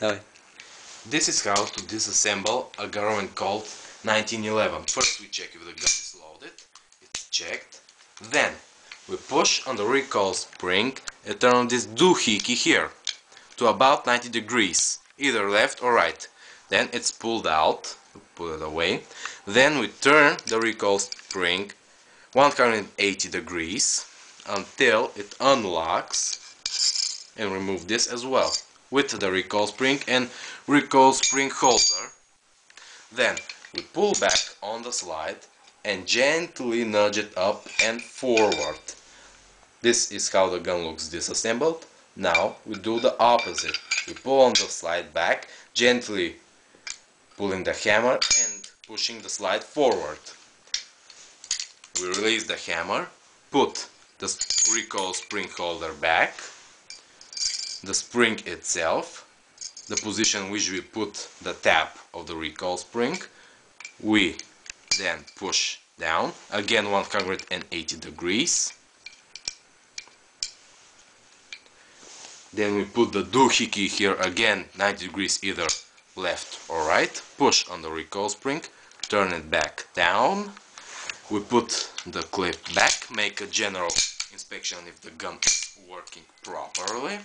Давай. This is how to disassemble a Garand Colt 1911. First we check if the gun is loaded. It's checked. Then we push on the recoil spring and turn on this doohickey here to about 90 degrees, either left or right. Then it's pulled out, we pull it away. Then we turn the recoil spring 180 degrees until it unlocks, and remove this as well with the recoil spring and recoil spring holder. Then we pull back on the slide and gently nudge it up and forward. This is how the gun looks disassembled. Now we do the opposite. We pull on the slide back, gently pulling the hammer and pushing the slide forward. We release the hammer, put the recoil spring holder back, the spring itself, the position which we put the tab of the recoil spring. We then push down, again 180 degrees. Then we put the doohickey here again 90 degrees either left or right, push on the recoil spring, turn it back down. We put the clip back, make a general inspection if the gun is working properly.